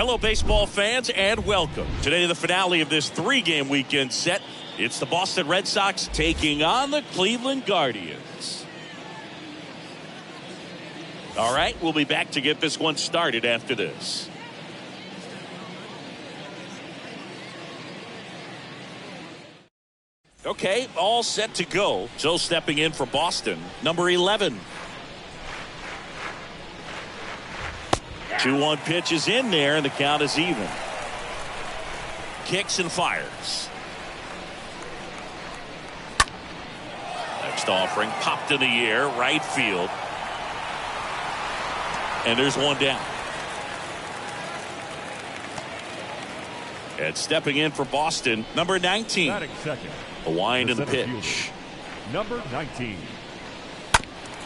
Hello, baseball fans, and welcome. Today, the finale of this three-game weekend set. It's the Boston Red Sox taking on the Cleveland Guardians. All right, we'll be back to get this one started after this. Okay, all set to go. So stepping in for Boston, number 11. 2-1 pitch is in there, and the count is even. Kicks and fires. Next offering, popped in the air, right field. And there's one down. And stepping in for Boston, number 19. Batting second. A wind The in the center pitch. fielder, number 19.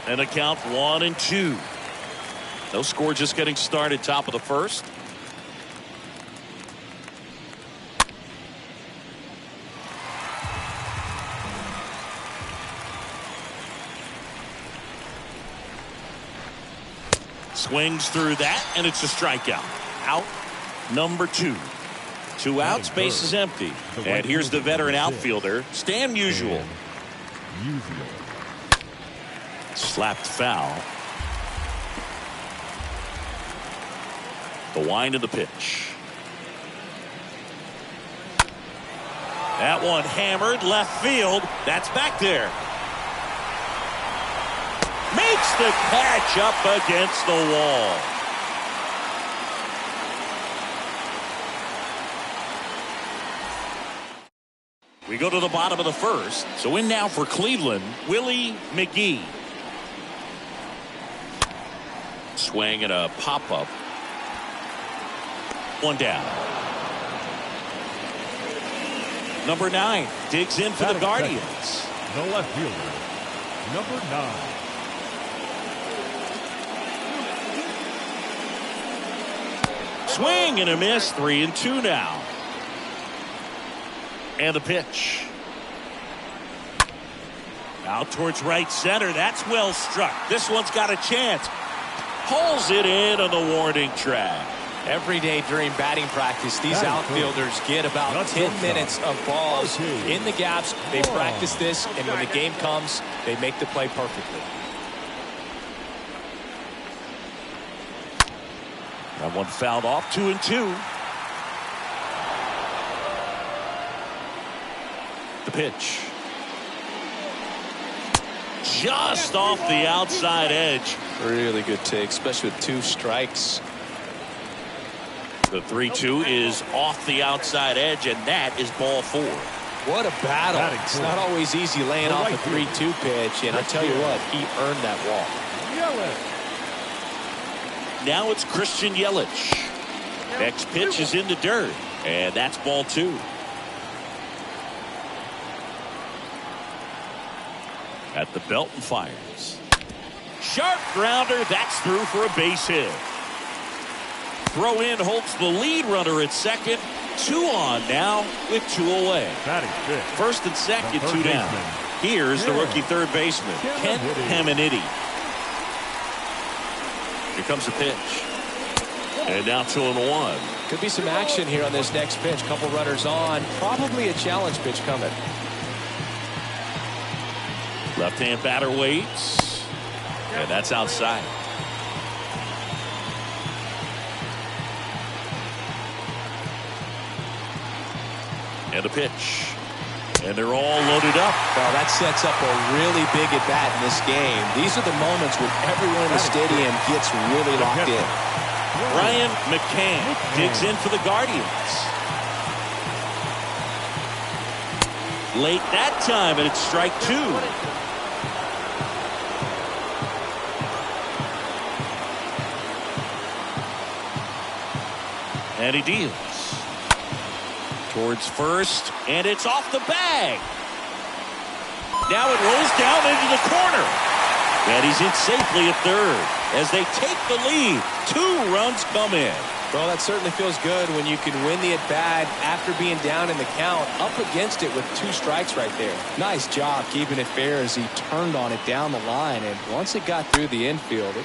And a count 1-2. No score, just getting started, top of the first. Swings through that, and it's a strikeout. Out number 2. 2 outs, base is empty. And here's the veteran outfielder, Stan Musial. Slapped foul. The wind of the pitch. That one hammered left field. That's back there. Makes the catch up against the wall. We go to the bottom of the first. So in now for Cleveland, Willie McGee. Swing and a pop-up. One down. Number 9 digs in for the Guardians. The left fielder, number 9. Swing and a miss. 3-2 now. And the pitch. Out towards right center. That's well struck. This one's got a chance. Pulls it in on the warning track. Every day during batting practice, these outfielders get about 10 minutes of balls in the gaps. They practice this, and when the game comes, they make the play perfectly. That one fouled off. 2-2. The pitch. Just off the outside edge. Really good take, especially with 2 strikes. The 3-2 is off the outside edge, and that is ball 4. What a battle. It's not always easy laying off a 3-2 pitch, and I tell you what, he earned that walk. Now it's Christian Yelich. Next pitch is in the dirt, and that's ball 2. At the belt and fires. Sharp grounder. That's through for a base hit. Throw in holds the lead runner at second. 2 on now with 2 away. First and second, 2 down. Here's the rookie third baseman, Kent Hamanity. Here comes the pitch. And now 2-1. Could be some action here on this next pitch. Couple runners on. Probably a challenge pitch coming. Left-hand batter waits. And that's outside. And a pitch. And they're all loaded up. Well, that sets up a really big at-bat in this game. These are the moments when everyone in the stadium gets really locked in. Brian McCann digs in for the Guardians. Late that time, and it's strike 2. And he deals. Towards first, and it's off the bag. Now it rolls down into the corner. And he's in safely at third. As they take the lead, 2 runs come in. Well, that certainly feels good when you can win the at-bat after being down in the count, up against it with 2 strikes right there. Nice job keeping it fair as he turned on it down the line, and once it got through the infield.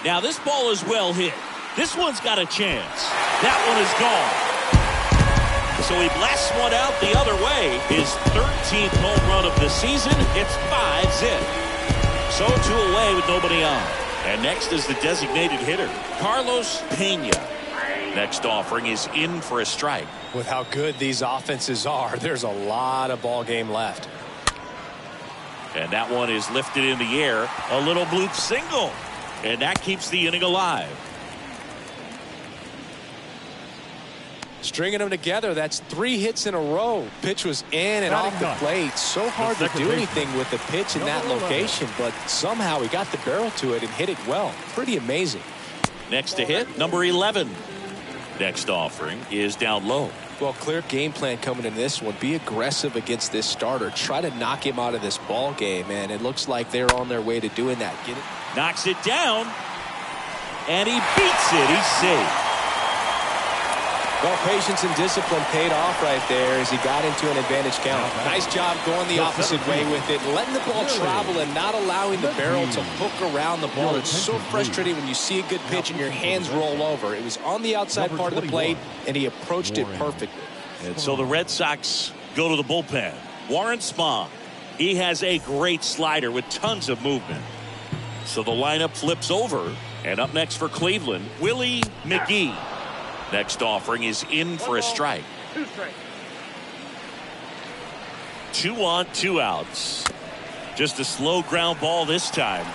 Now this ball is well hit. This one's got a chance. That one is gone. So he blasts one out the other way. His 13th home run of the season. It's 5-zip. So 2 away with nobody on. And next is the designated hitter, Carlos Pena. Next offering is in for a strike. With how good these offenses are, there's a lot of ball game left. And that one is lifted in the air. A little bloop single. And that keeps the inning alive. Stringing them together, that's 3 hits in a row. Pitch was in and off the plate. So hard to do anything with the pitch in that location, but somehow he got the barrel to it and hit it well. Pretty amazing. Next to hit, number 11. Next offering is down low. Well, clear game plan coming in this one. Be aggressive against this starter. Try to knock him out of this ball game, and it looks like they're on their way to doing that. Get it? Knocks it down, and he beats it. He's safe. Well, patience and discipline paid off right there as he got into an advantage count. Nice job going the opposite way with it, letting the ball travel and not allowing the barrel to hook around the ball. It's so frustrating when you see a good pitch and your hands roll over. It was on the outside part of the plate, and he approached it perfectly. And so the Red Sox go to the bullpen. Warren Spahn. He has a great slider with tons of movement. So the lineup flips over. And up next for Cleveland, Willie McGee. Next offering is in for a strike. 2 on, 2 outs. Just a slow ground ball this time.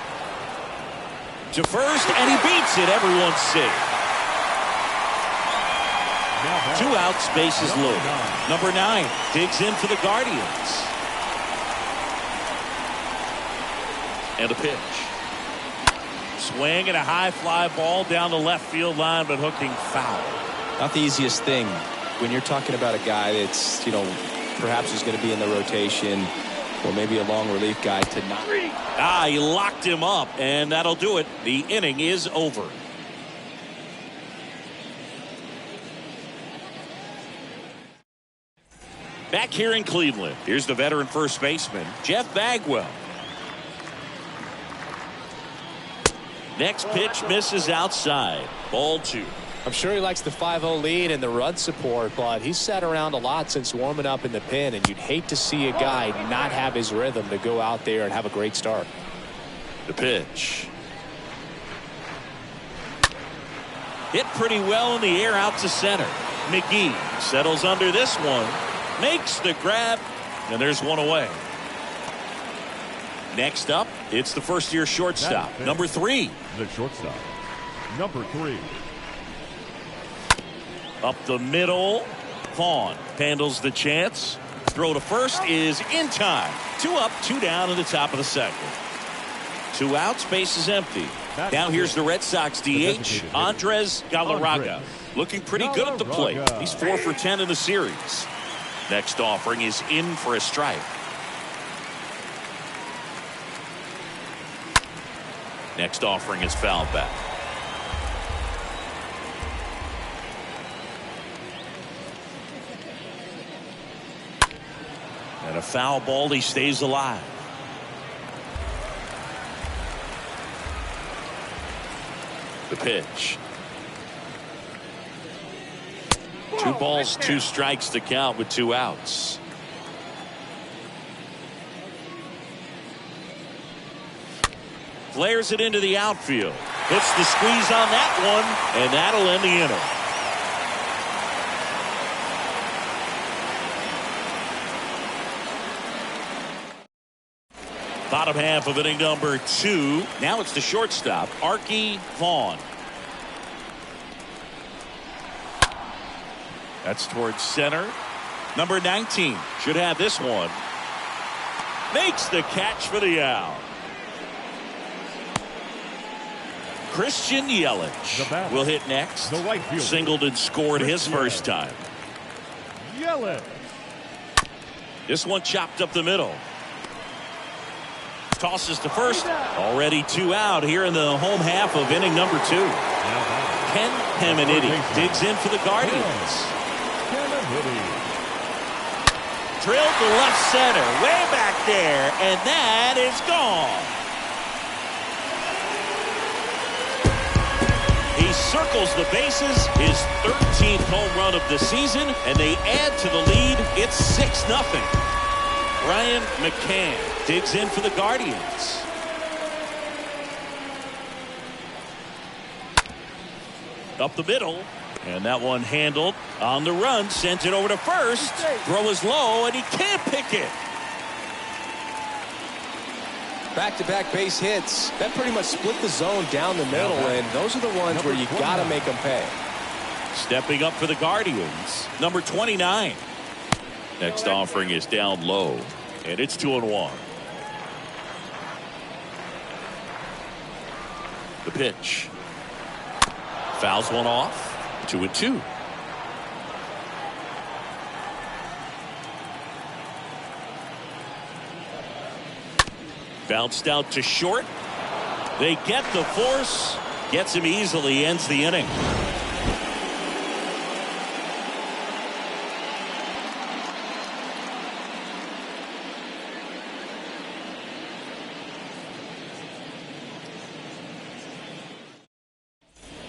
To first, and he beats it. Everyone's safe. 2 outs, bases loaded. Number 9 digs in for the Guardians. And a pitch. Swing and a high fly ball down the left field line, but hooking foul. Not the easiest thing when you're talking about a guy that's, perhaps is going to be in the rotation or maybe a long relief guy to not. He locked him up, and that'll do it. The inning is over. Back here in Cleveland, here's the veteran first baseman, Jeff Bagwell. Next pitch misses outside. Ball 2. I'm sure he likes the 5-0 lead and the run support, but he's sat around a lot since warming up in the pen, and you'd hate to see a guy not have his rhythm to go out there and have a great start. The pitch. Hit pretty well in the air out to center. McGee settles under this one. Makes the grab, and there's one away. Next up, it's the first-year shortstop, number 3. The shortstop, number 3. Up the middle, Vaughn handles the chance. Throw to first is in time. 2 up, 2 down in the top of the second. 2 outs, base is empty. Now here's the Red Sox DH, Andres Galarraga. Looking pretty good at the plate. He's 4 for 10 in the series. Next offering is in for a strike. Next offering is fouled back. And a foul ball, he stays alive. The pitch. 2 balls, 2 strikes to count with 2 outs. Flares it into the outfield. Puts the squeeze on that one, and that'll end the inning. Bottom half of inning number 2. Now it's the shortstop, Arky Vaughn. That's towards center. Number 19 should have this one. Makes the catch for the out. Christian Yelich will hit next. The right fielder. Singleton scored his first time. Yelich. This one chopped up the middle. Tosses to first. Already 2 out here in the home half of inning number 2. Ken Caminiti digs in for the Guardians. Drilled to left center, way back there, and that is gone. He circles the bases, his 13th home run of the season, and they add to the lead. It's 6-0. Brian McCann digs in for the Guardians. Up the middle, and that one handled on the run, sent it over to first. Throw is low, and he can't pick it. Back-to-back base hits. That pretty much split the zone down the middle, and those are the ones where you got to make them pay. Stepping up for the Guardians, number 29. Next offering is down low, and it's 2-1. The pitch. Fouls one off. 2-2. Bounced out to short. They get the force. Gets him easily. Ends the inning.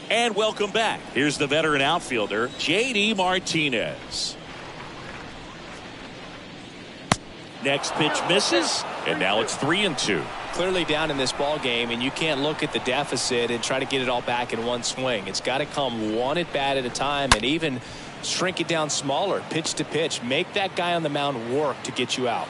And welcome back. Here's the veteran outfielder, J.D. Martinez. Next pitch misses, and now it's 3-2. Clearly down in this ball game, and you can't look at the deficit and try to get it all back in one swing. It's got to come one at bat at a time, and even shrink it down smaller, pitch to pitch. Make that guy on the mound work to get you out.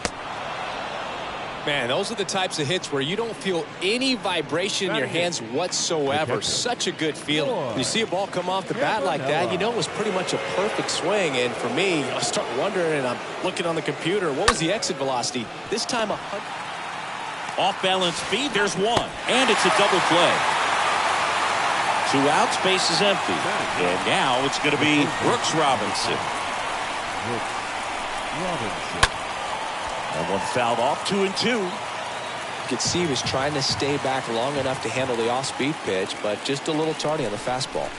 Man, those are the types of hits where you don't feel any vibration in your hands whatsoever. Such a good feeling. You see a ball come off the bat like that, you know it was pretty much a perfect swing. And for me, I start wondering, and I'm looking on the computer, what was the exit velocity? This time, Off balance speed, there's one. And it's a double play. 2 outs, base is empty. And now it's going to be Brooks Robinson. That one fouled off. 2-2. You could see he was trying to stay back long enough to handle the off-speed pitch, but just a little tardy on the fastball.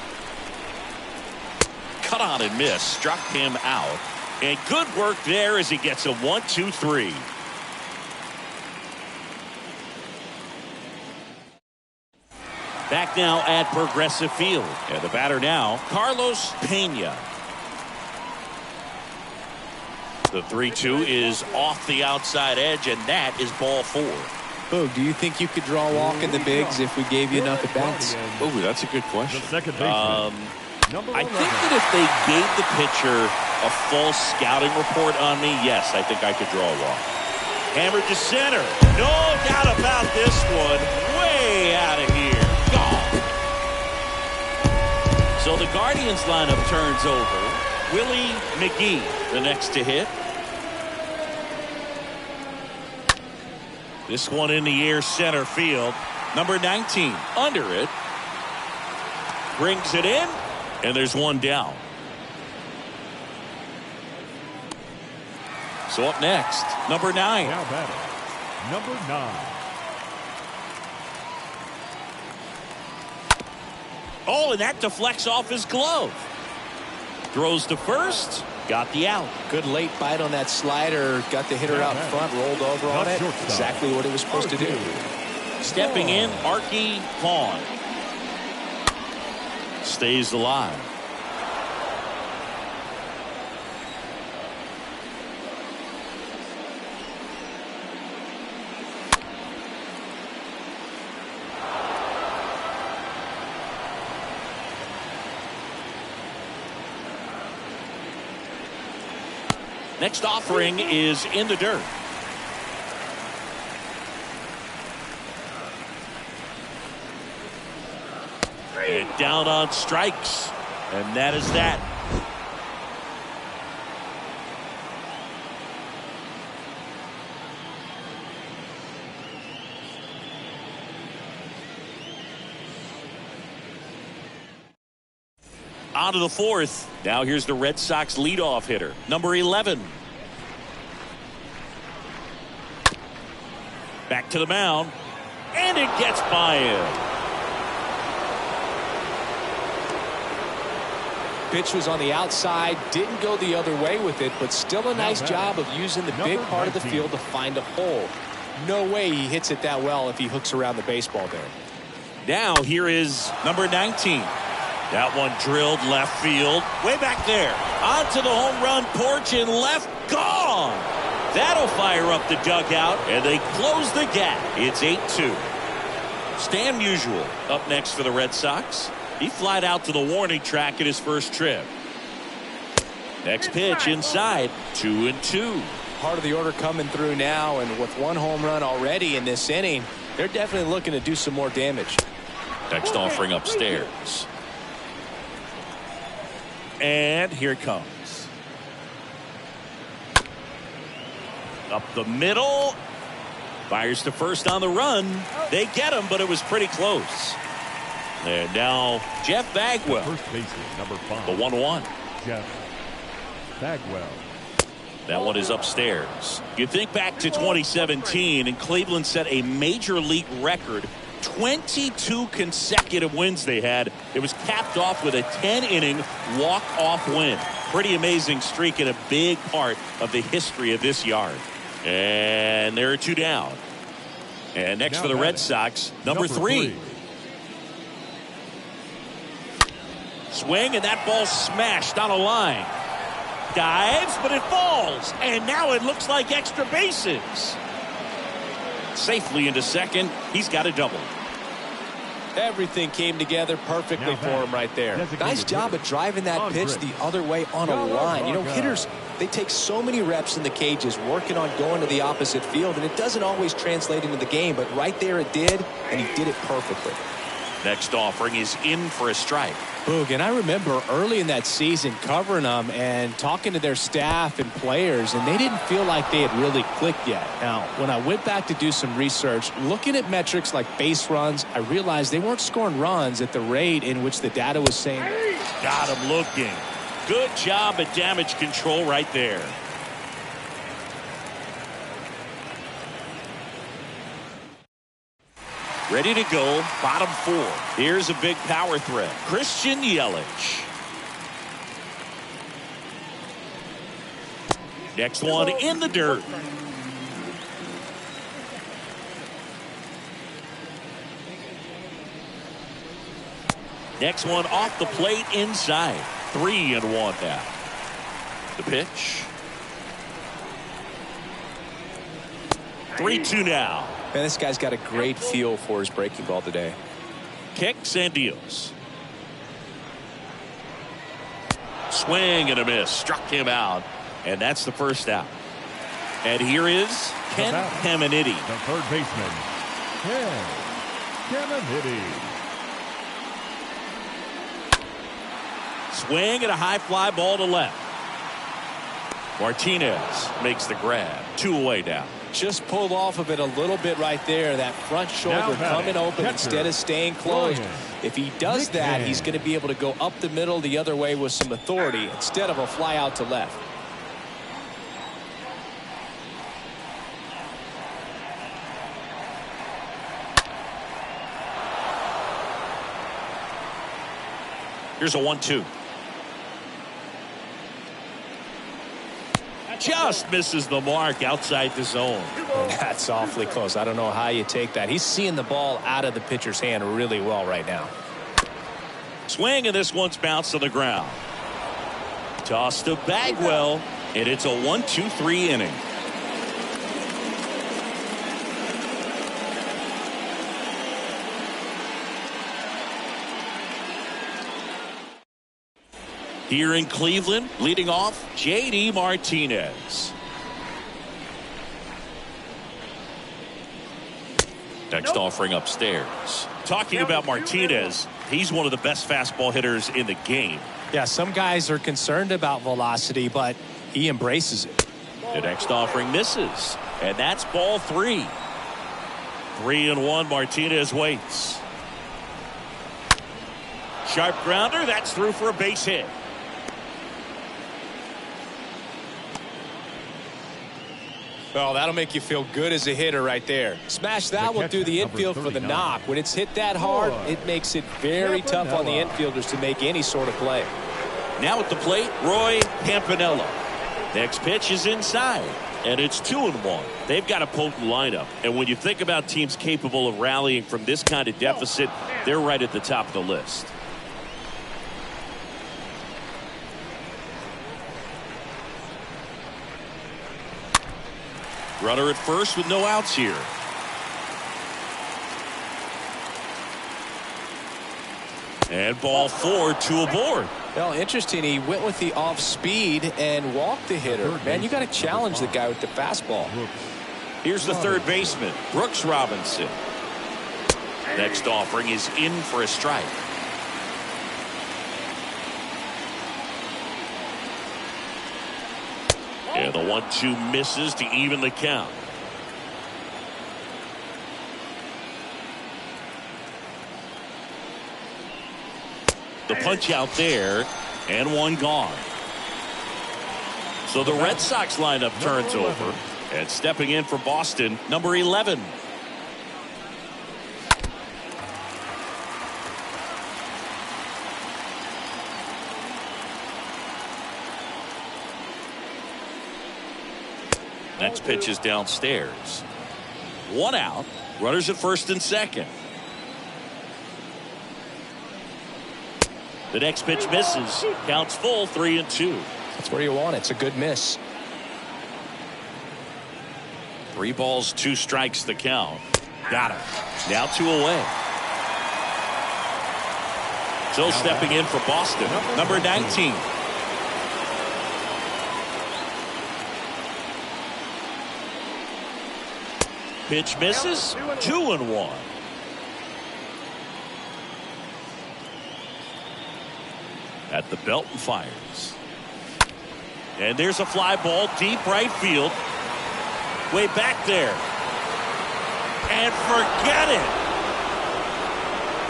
Cut on and miss. Struck him out. And good work there as he gets a 1-2-3. Back now at Progressive Field. And the batter now, Carlos Pena. The 3-2 is off the outside edge, and that is ball 4. Boog, do you think you could draw a walk in the bigs if we gave you enough at bats? Oh, that's a good question. Second baseman. I think that if they gave the pitcher a full scouting report on me, yes, I think I could draw a walk. Hammered to center. No doubt about this one. Way out of here. Gone. So the Guardians lineup turns over. Willie McGee, the next to hit. This one in the air, center field. Number 19 under it. Brings it in, and there's one down. So up next, number 9. Now batting, number 9. Oh, and that deflects off his glove. Throws to first. Got the out. Good late bite on that slider. Got the hitter out in front, rolled over on it. Exactly what it was supposed to do. Stepping in, Arky Vaughan. Stays alive. Next offering is in the dirt. And down on strikes. And that is that. On to the 4th. Now here's the Red Sox leadoff hitter, number 11. Back to the mound. And it gets by him. Pitch was on the outside, didn't go the other way with it, but still a nice job of using the big part of the field to find a hole. No way he hits it that well if he hooks around the baseball there. Now here is number 19. That one drilled left field. Way back there. Onto the home run porch and left. Gone. That'll fire up the dugout, and they close the gap. It's 8-2. Stan Musial up next for the Red Sox. He flied out to the warning track at his first trip. Next pitch inside. 2-2. Part of the order coming through now, and with one home run already in this inning, they're definitely looking to do some more damage. Next offering upstairs. And here it comes. Up the middle. Fires to first on the run. They get him, but it was pretty close. And now Jeff Bagwell. First baseman, number 5. The 1-1. Jeff Bagwell. That one is upstairs. You think back to 2017, and Cleveland set a major league record. 22 consecutive wins they had. It was capped off with a 10-inning walk-off win. Pretty amazing streak and a big part of the history of this yard. And there are 2 down. And next for the Red Sox, number 3. Swing, and that ball smashed on a line. Dives, but it falls. And now it looks like extra bases. Safely into second. He's got a double. Everything came together perfectly for him right there. Nice job of driving that pitch the other way on a line. You know, hitters, they take so many reps in the cages working on going to the opposite field, and it doesn't always translate into the game, but right there it did, and he did it perfectly. Next offering is in for a strike. Boog, and I remember early in that season covering them and talking to their staff and players, and they didn't feel like they had really clicked yet. Now, when I went back to do some research, looking at metrics like base runs, I realized they weren't scoring runs at the rate in which the data was saying. Got him looking. Good job at damage control right there. Ready to go, bottom 4. Here's a big power threat. Christian Yelich. Next one in the dirt. Next one off the plate inside. 3-1 now. The pitch. 3-2 now. Man, this guy's got a great feel for his breaking ball today. Kicks and deals. Swing and a miss. Struck him out. And that's the first out. And here is Ken Caminiti. The third baseman, Ken Caminiti. Swing and a high fly ball to left. Martinez makes the grab. 2 away now. Just pulled off of it a little bit right there. That front shoulder coming open instead of staying closed. If he does that, he's going to be able to go up the middle the other way with some authority instead of a fly out to left. Here's a 1-2. Just misses the mark outside the zone. That's awfully close. I don't know how you take that. He's seeing the ball out of the pitcher's hand really well right now. Swing, and this one's bounced to the ground. Toss to Bagwell, and it's a 1-2-3 inning. Here in Cleveland, leading off, J.D. Martinez. Next offering upstairs. Talking about Martinez, he's one of the best fastball hitters in the game. Yeah, some guys are concerned about velocity, but he embraces it. The next offering misses, and that's ball 3. 3-1, Martinez waits. Sharp grounder, that's through for a base hit. Well, that'll make you feel good as a hitter right there. Smash that one through the infield for the knock. When it's hit that hard, it makes it very tough on the infielders to make any sort of play. Now at the plate, Roy Campanella. Next pitch is inside, and it's 2-1. They've got a potent lineup, and when you think about teams capable of rallying from this kind of deficit, they're right at the top of the list. Runner at first with no outs here. And ball 4, 2 aboard. Well, interesting. He went with the off speed and walked the hitter. Man, you got to challenge the guy with the fastball. Here's the third baseman, Brooks Robinson. Next offering is in for a strike. And the 1-2 misses to even the count. The punch out there, and one gone. So the Red Sox lineup turns over, and stepping in for Boston, number 11. Next pitch is downstairs. One out. Runners at first and second. The next pitch misses. Counts full, 3-2. That's where you want it. It's a good miss. 3 balls, 2 strikes the count. Got him. Now 2 away. So stepping in for Boston, number 19. Pitch misses. 2-1. At the belt and fires. And there's a fly ball deep right field. Way back there. And forget it.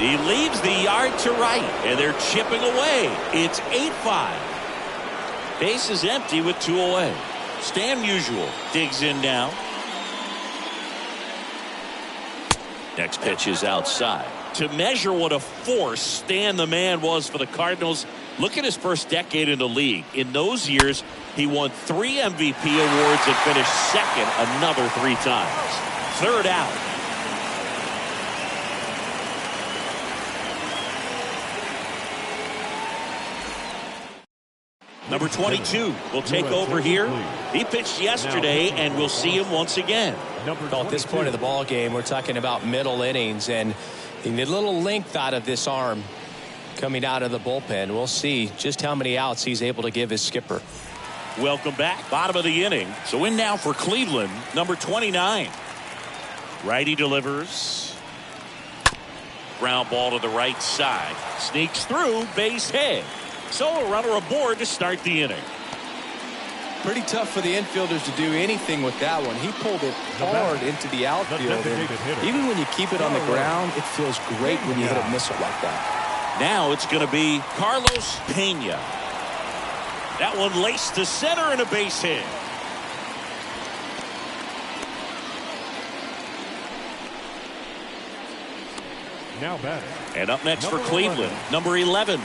He leaves the yard to right. And they're chipping away. It's 8-5. Base is empty with 2 away. Stan Musial digs in now. Next pitch is outside. To measure what a force Stan the Man was for the Cardinals, look at his first decade in the league. In those years, he won 3 MVP awards and finished second another 3 times. Third out. Number 22 will take over here. He pitched yesterday, and we'll see him once again. At this point of the ball game, we're talking about middle innings, and he need a little length out of this arm coming out of the bullpen. We'll see just how many outs he's able to give his skipper. Welcome back. Bottom of the inning. So in now for Cleveland, number 29. Righty delivers. Ground ball to the right side. Sneaks through, base hit. So a runner aboard to start the inning. Pretty tough for the infielders to do anything with that one. He pulled it hard into the outfield. And even when you keep it on the ground, it feels great when you hit a missile like that. Now it's going to be Carlos Pena. That one laced to center and a base hit. Now batting. And up next for Cleveland, number 11.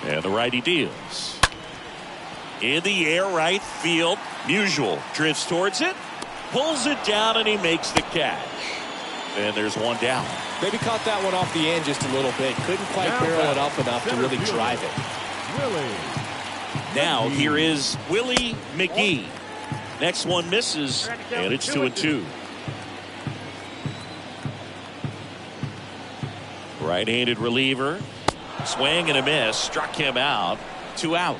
And the righty deals. In the air, right field. Musial drifts towards it, pulls it down, and he makes the catch. And there's one down. Maybe caught that one off the end just a little bit. Couldn't quite barrel it up enough to really drive it. Now here is Willie McGee. Next one misses, and it's 2-2. Right-handed reliever. Swing and a miss. Struck him out. 2 out.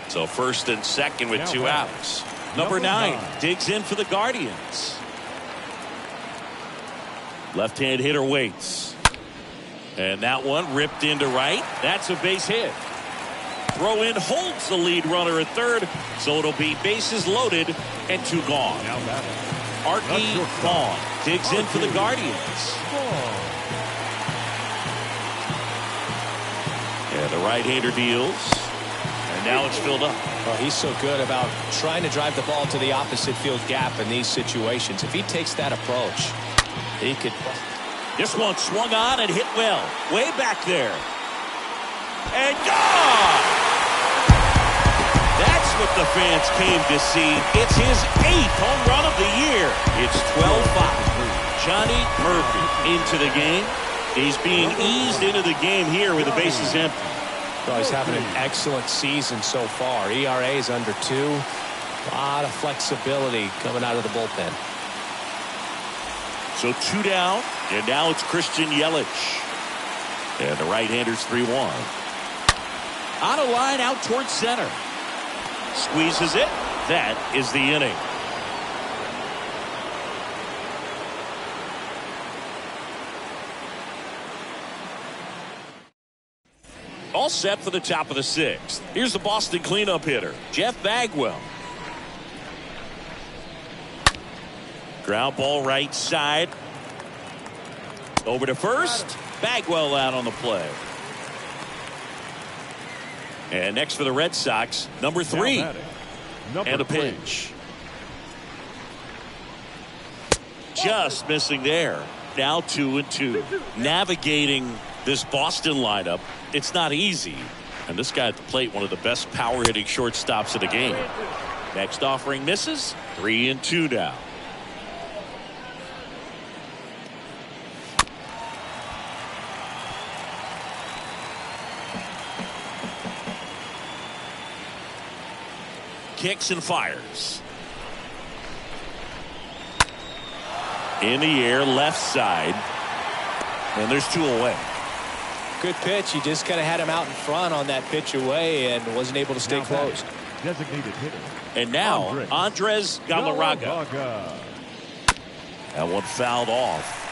So first and second with 2 outs. Number 9 digs in for the Guardians. Left-hand hitter waits. And that one ripped into right. That's a base hit. Throw in holds the lead runner at third. So it'll be bases loaded and 2 gone. Arky Vaughan digs in for the Guardians. And the right-hander deals. And now it's filled up. Well, he's so good about trying to drive the ball to the opposite field gap in these situations. If he takes that approach, he could. This one swung on and hit well. Way back there. And gone! That's what the fans came to see. It's his 8th home run of the year. It's 12-5. Johnny Murphy into the game. He's being eased into the game here with the bases empty. Well, he's having an excellent season so far. ERA is under 2. A lot of flexibility coming out of the bullpen. So 2 down, and now it's Christian Yelich. And the right-hander's 3-1. On a line out towards center. Squeezes it. That is the inning. All set for the top of the 6th. Here's the Boston cleanup hitter, Jeff Bagwell. Ground ball right side. Over to first. Bagwell out on the play. And next for the Red Sox, number 3. And a pitch. Just missing there. Now 2-2. Navigating this Boston lineup, it's not easy. And this guy at the plate, one of the best power hitting shortstops of the game. Next offering misses. 3-2 now. Kicks and fires. In the air, left side. And there's 2 away. Good pitch. He just kind of had him out in front on that pitch away and wasn't able to stay close. Designated hitter. And now, Andres Galarraga. That one fouled off.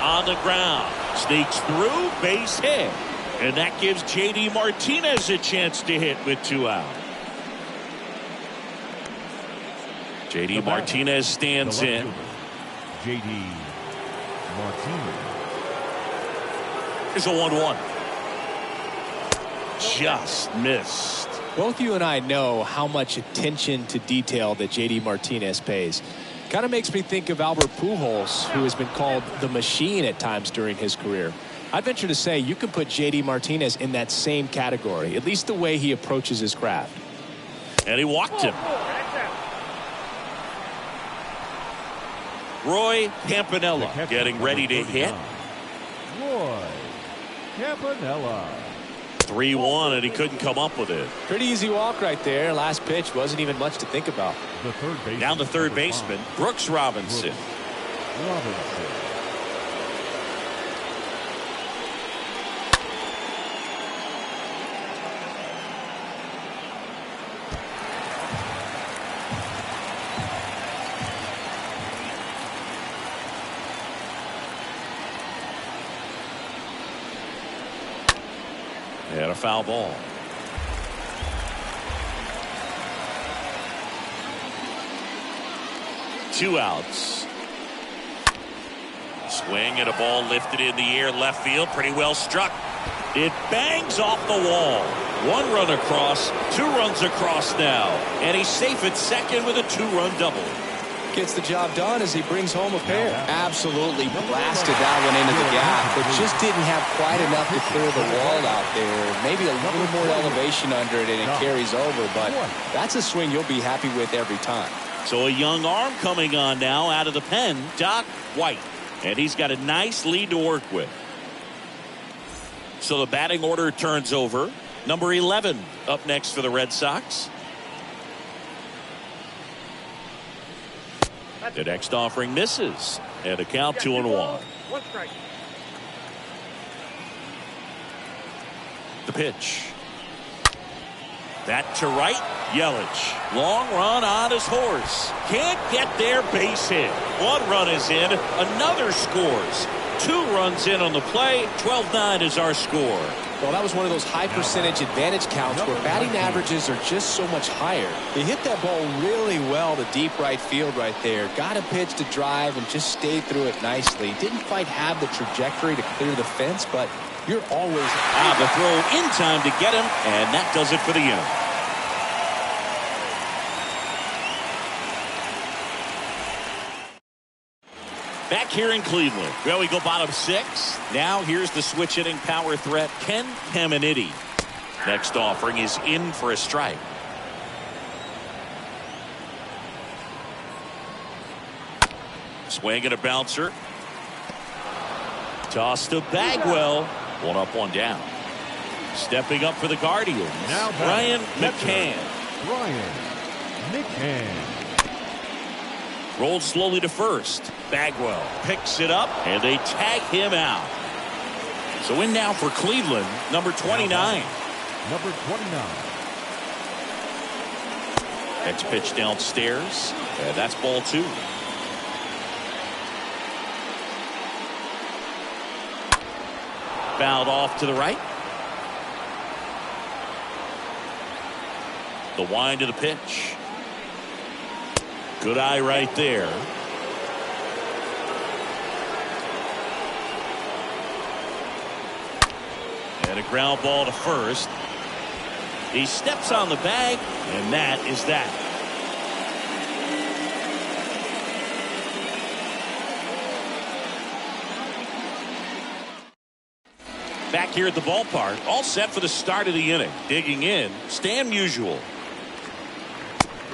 On the ground. Sneaks through, base hit. And that gives J.D. Martinez a chance to hit with 2 out. J.D. Martinez stands in. J.D. Martinez. Here's a 1-1. Just missed. Both you and I know how much attention to detail that J.D. Martinez pays. Kind of makes me think of Albert Pujols, who has been called the machine at times during his career. I'd venture to say you can put J.D. Martinez in that same category, at least the way he approaches his craft. And he walked him. Roy Campanella getting ready to hit. Roy Campanella. 3-1, and he couldn't come up with it. Pretty easy walk right there. Last pitch wasn't even much to think about. The third baseman. Now the third baseman, Brooks Robinson. And a foul ball. Two outs. Swing and a ball lifted in the air left field. Pretty well struck. It bangs off the wall. 1 run across, 2 runs across now. And he's safe at second with a 2-run double. Gets the job done as he brings home a pair. Absolutely blasted that one into the gap, but just didn't have quite enough to clear the wall out there. Maybe a little more elevation under it and it carries over, but that's a swing you'll be happy with every time. So a young arm coming on now out of the pen, Doc White. And he's got a nice lead to work with. So the batting order turns over. Number 11 up next for the Red Sox. The next offering misses. And a count 2-1. The pitch. That to right. Yelich. Long run on his horse. Can't get there, base hit. 1 run is in. Another scores. 2 runs in on the play. 12-9 is our score. Well, that was one of those high percentage advantage counts where batting averages are just so much higher. He hit that ball really well to deep right field right there. Got a pitch to drive and just stayed through it nicely. Didn't quite have the trajectory to clear the fence, but you're always... The throw in time to get him, and that does it for the inning. Back here in Cleveland. Well, we go bottom 6. Now here's the switch hitting power threat, Ken Caminiti. Next offering is in for a strike. Swing and a bouncer. Toss to Bagwell. One up, one down. Stepping up for the Guardians, Now Brian catcher, McCann. Brian McCann. Rolled slowly to first. Bagwell picks it up, and they tag him out. So in now for Cleveland, number 29. Number 29. Next pitch downstairs, and that's ball 2. Fouled off to the right. The wind of the pitch. Good eye right there. And a ground ball to first. He steps on the bag, and that is that. Back here at the ballpark, all set for the start of the inning. Digging in, Stan Musial.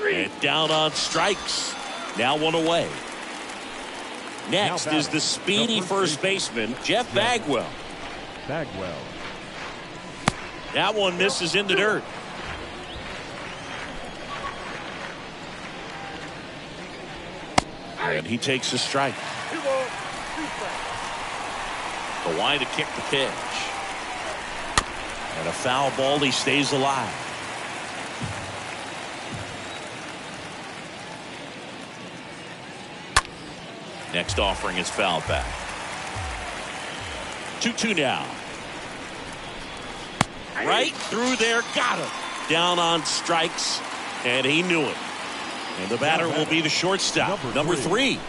And down on strikes. Now one away. Next is the speedy first baseman, Jeff Bagwell. Bagwell. That one misses in the dirt. And he takes a strike. The line to kick the pitch. And a foul ball. He stays alive. Next offering is fouled back. 2-2 now. Right through there. Got him. Down on strikes. And he knew it. And the batter will be the shortstop. Number 3.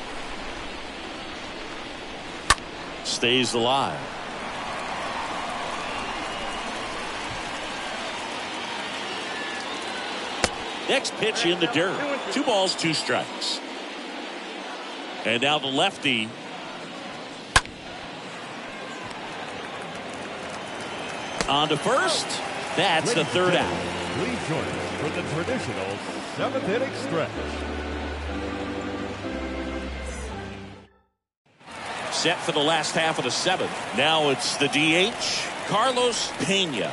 Stays alive. Next pitch in the dirt. 2 balls, 2 strikes. And now the lefty. On to first. That's the third out. Please join us for the traditional 7th inning stretch. Set for the last half of the 7th. Now it's the DH, Carlos Pena.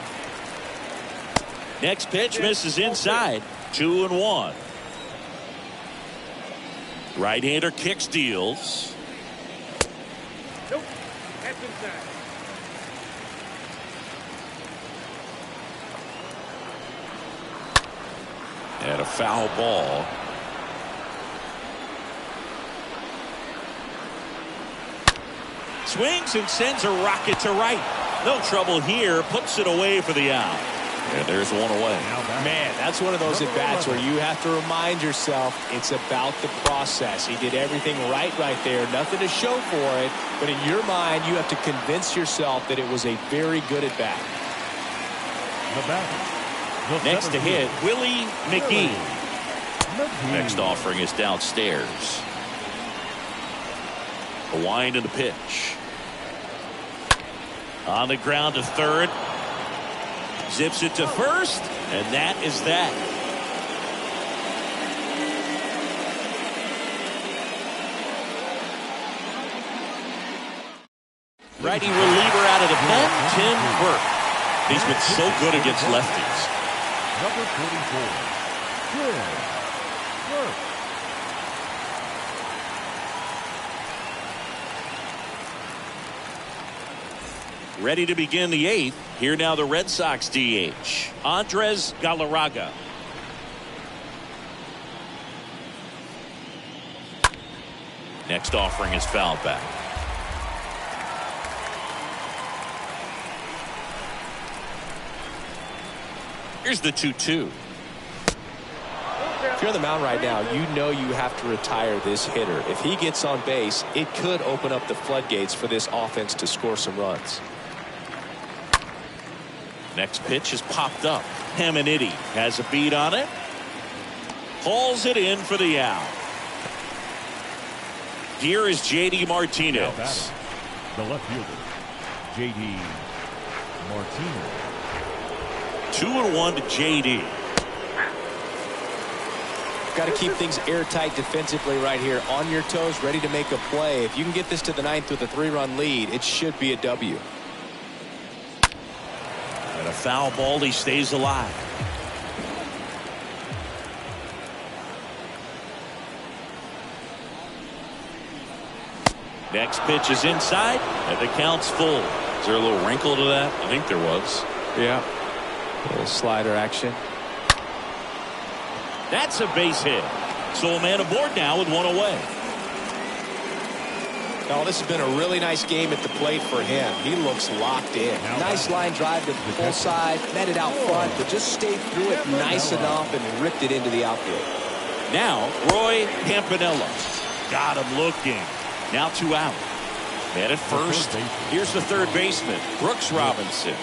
Next pitch misses inside. 2-1. Right-hander kicks, deals. Nope, that's inside. And a foul ball. Swings and sends a rocket to right. No trouble here. Puts it away for the out. And there's one away. Man, that's one of those at-bats where you have to remind yourself it's about the process. He did everything right there. Nothing to show for it. But in your mind, you have to convince yourself that it was a very good at-bat. The batter. Next to hit, Willie McGee. Next offering is downstairs. A wind in the pitch. On the ground to third. Zips it to first, and that is that. Righty reliever out of the pen, Tim Burke. He's been so good against lefties. Number 44. Tim Burke. Ready to begin the 8th. Here now the Red Sox DH, Andres Galarraga. Next offering is fouled back. Here's the 2-2. If you're on the mound right now, you know you have to retire this hitter. If he gets on base, it could open up the floodgates for this offense to score some runs. Next pitch is popped up. Hamanity has a beat on it. Hauls it in for the out. Here is J.D. Martinez. The left fielder, J.D. Martinez. 2-1 to J.D. got to keep things airtight defensively right here. On your toes, ready to make a play. If you can get this to the ninth with a 3-run lead, it should be a W. And a foul ball, he stays alive. Next pitch is inside, and the count's full. Is there a little wrinkle to that? I think there was. Yeah. A little slider action. That's a base hit. So a man aboard now with one away. Oh, this has been a really nice game at the plate for him. He looks locked in. Nice line drive to the full side, met it out front, but just stayed through it nice enough and ripped it into the outfield. Now, Roy Campanella. Got him looking. Now 2 out. Man at first. Here's the third baseman, Brooks Robinson.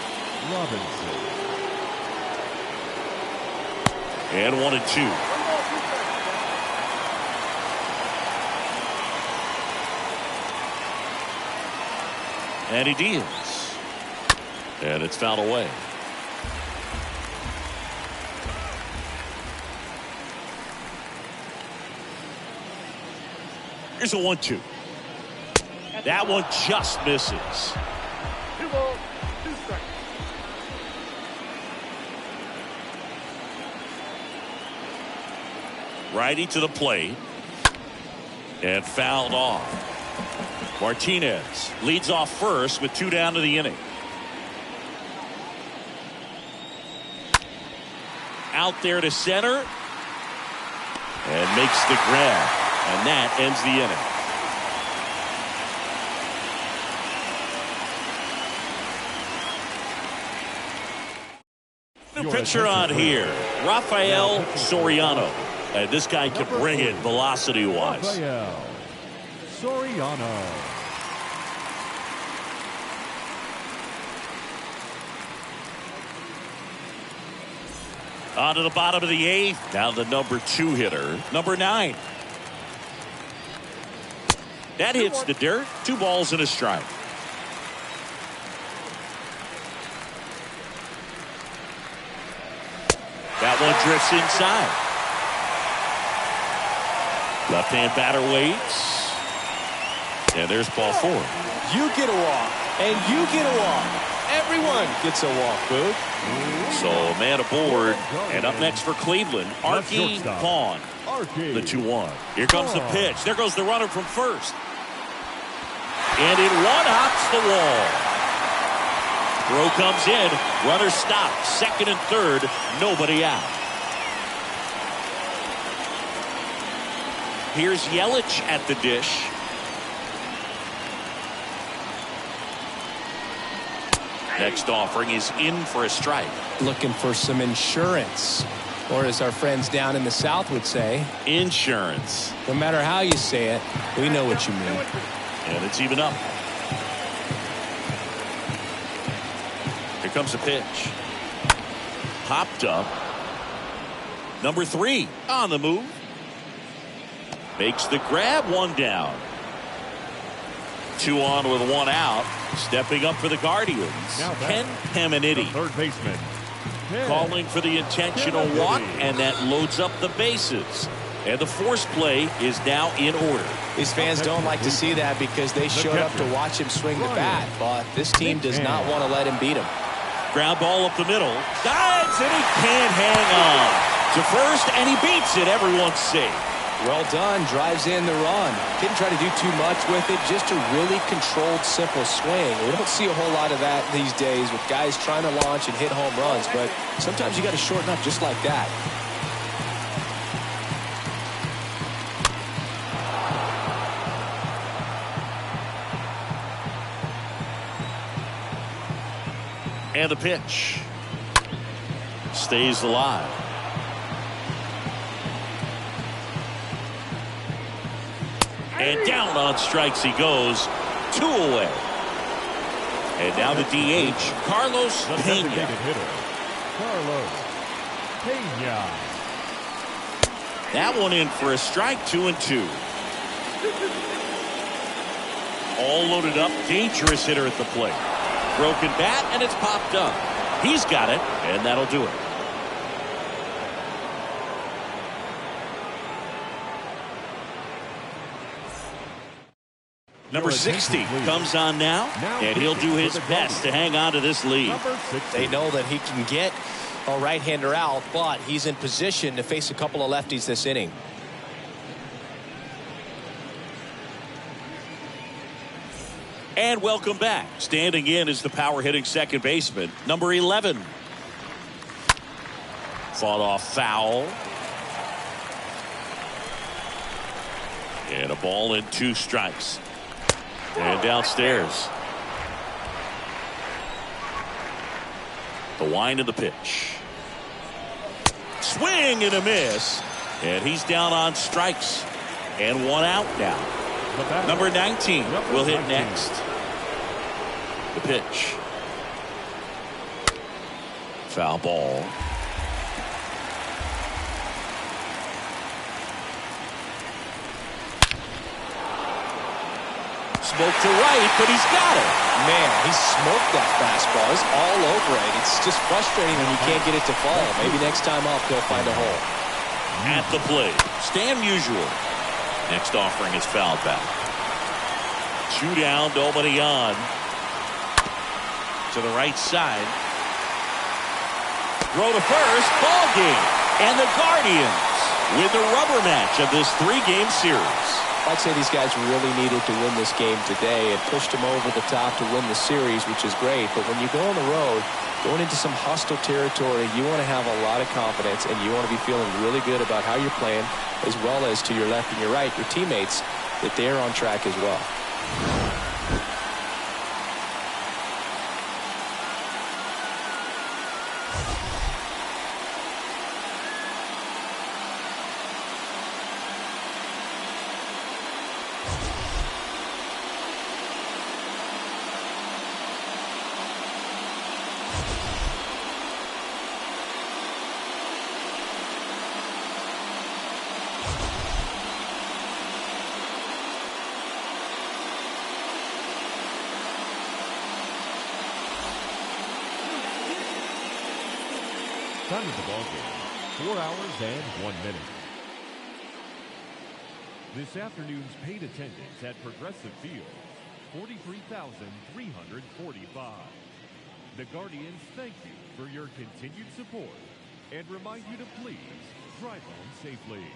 And 1-2. And he deals. And it's fouled away. Here's a 1-2. That one just misses. 2 balls, 2 strikes. Righty to the plate. And fouled off. Martinez leads off first with 2 down to the inning. Out there to center. And makes the grab. And that ends the inning. New pitcher on here, Rafael Soriano. And this guy can bring it velocity-wise. Rafael Soriano. On to the bottom of the 8th. Now the number 2 hitter, number 9. That hits the dirt. 2 balls and a strike. That one drifts inside. Left-hand batter waits. And there's ball 4. You get a walk, and you get a walk. Everyone gets a walk, Boog. So a man aboard. And up next for Cleveland, Arky Vaughan. The 2-1. Here comes the pitch. There goes the runner from first. And it one-hops the wall. Throw comes in. Runner stopped. Second and third. Nobody out. Here's Yelich at the dish. Next offering is in for a strike. Looking for some insurance. Or as our friends down in the South would say, Insurance. no matter how you say it, we know what you mean. And it's even up. Here comes a pitch. Popped up. Number 3 on the move. Makes the grab, 1 down. 2 on with 1 out. Stepping up for the Guardians, Ken Pamanitti. Third baseman. Calling for the intentional walk, and that loads up the bases. And the force play is now in order. These fans don't like to see that because they showed up to watch him swing the bat, but this team does not want to let him beat him. Ground ball up the middle. Dives, and he can't hang on. To first, and he beats it. Everyone's safe. Well done. Drives in the run. Didn't try to do too much with it. Just a really controlled, simple swing. We don't see a whole lot of that these days with guys trying to launch and hit home runs, but sometimes you got to shorten up just like that. And the pitch stays alive. And down on strikes he goes. 2 away. And now the DH, Carlos Pena. Carlos Pena. That one in for a strike. 2-2. All loaded up. Dangerous hitter at the plate. Broken bat, and it's popped up. He's got it, and that'll do it. Number 60 comes on now, and he'll do his best to hang on to this lead. They know that he can get a right-hander out, but he's in position to face a couple of lefties this inning. And welcome back. Standing in is the power-hitting second baseman, number 11. Fought off foul. And a ball and 2 strikes. And downstairs. The wind of the pitch. Swing and a miss. And he's down on strikes. And 1 out now. Number 19 will hit next. The pitch. Foul ball. Smoke to right, but he's got it. Man, he smoked that fastball. He's all over it. It's just frustrating when you can't get it to fall. Maybe next time up he'll find a hole. At the plate, Stan Musial. Next offering is fouled back. 2 down, nobody on. To the right side. Throw to first, ball game. And the Guardians win the rubber match of this 3-game series. I'd say these guys really needed to win this game today. It pushed them over the top to win the series, which is great. But when you go on the road, going into some hostile territory, you want to have a lot of confidence, and you want to be feeling really good about how you're playing, as well as to your left and your right, your teammates, that they're on track as well. Time of the ball game, 4 hours and 1 minute. This afternoon's paid attendance at Progressive Field, 43,345. The Guardians thank you for your continued support and remind you to please drive home safely.